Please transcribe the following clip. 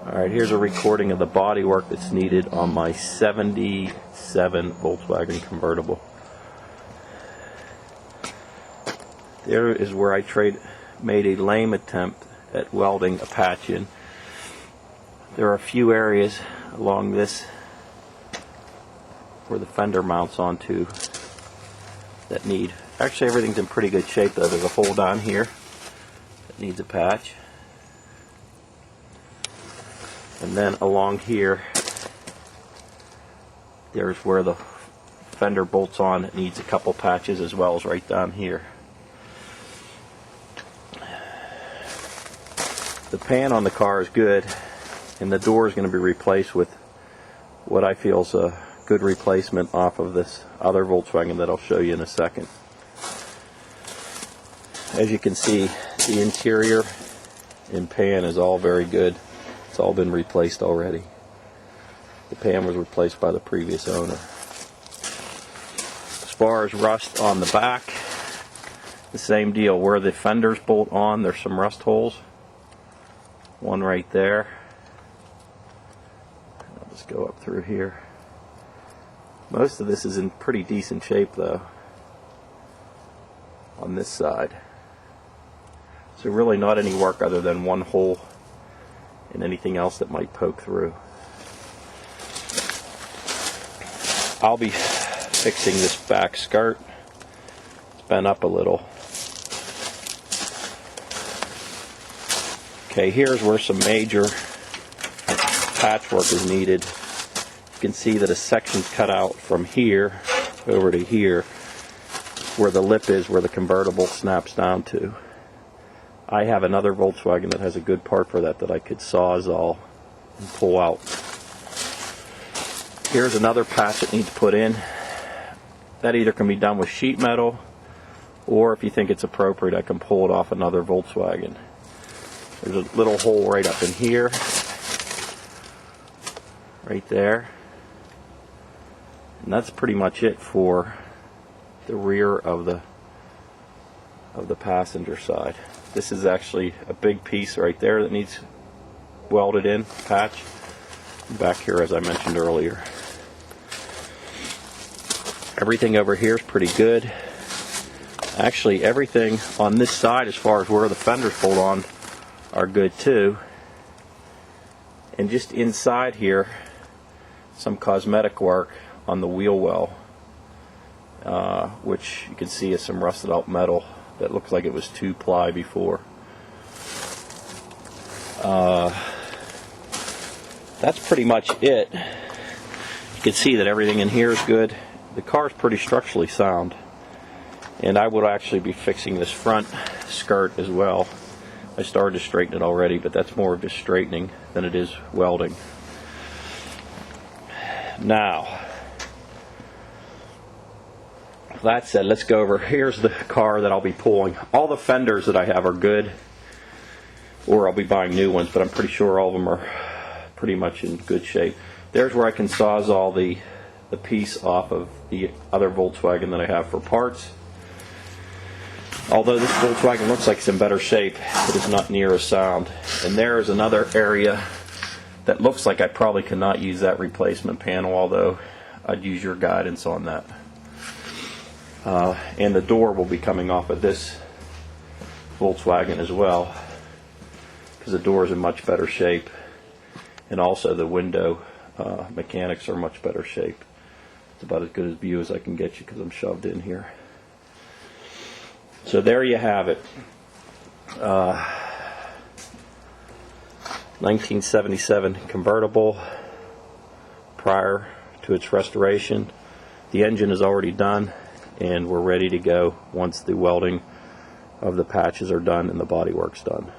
Alright, here's a recording of the body work that's needed on my 77 Volkswagen convertible. There is where I made a lame attempt at welding a patch in. There are a few areas along this where the fender mounts onto that need. Actually, everything's in pretty good shape though. There's a hole down here that needs a patch. And then along here, there's where the fender bolts on. It needs a couple patches, as well as right down here. The pan on the car is good, and the door is going to be replaced with what I feel is a good replacement off of this other Volkswagen that I'll show you in a second. As you can see, the interior and pan is all very good. It's all been replaced already. The pan was replaced by the previous owner. As far as rust on the back, the same deal. Where the fenders bolt on, there's some rust holes. One right there. I'll just go up through here. Most of this is in pretty decent shape though on this side. So really not any work other than one hole and anything else that might poke through. I'll be fixing this back skirt. It's bent up a little. Okay, here's where some major patchwork is needed. You can see that a section's cut out from here over to here, where the lip is, where the convertible snaps down to. I have another Volkswagen that has a good part for that I could sawzall and pull out. Here's another patch that needs put in. That either can be done with sheet metal, or if you think it's appropriate, I can pull it off another Volkswagen. There's a little hole right up in here, right there, and that's pretty much it for the rear of the passenger side. This is actually a big piece right there that needs welded in, patch. Back here, as I mentioned earlier. Everything over here is pretty good. Actually, everything on this side, as far as where the fenders bolt on, are good too. And just inside here, some cosmetic work on the wheel well, which you can see is some rusted out metal that looks like it was 2-ply before. That's pretty much it. You can see that everything in here is good. The car is pretty structurally sound, and I would actually be fixing this front skirt as well. I started to straighten it already, but that's more of just straightening than it is welding. Now, that said, let's go over. Here's the car that I'll be pulling. All the fenders that I have are good, or I'll be buying new ones, but I'm pretty sure all of them are pretty much in good shape. There's where I can sawzall the piece off of the other Volkswagen that I have for parts. Although this Volkswagen looks like it's in better shape, it is not near as sound. And there is another area that looks like I probably cannot use that replacement panel, although I'd use your guidance on that. And the door will be coming off of this Volkswagen as well, because the door is in much better shape, and also the window mechanics are much better shape. It's about as good a view as I can get you because I'm shoved in here. So there you have it. 1977 convertible prior to its restoration. The engine is already done, and we're ready to go once the welding of the patches are done and the bodywork's done.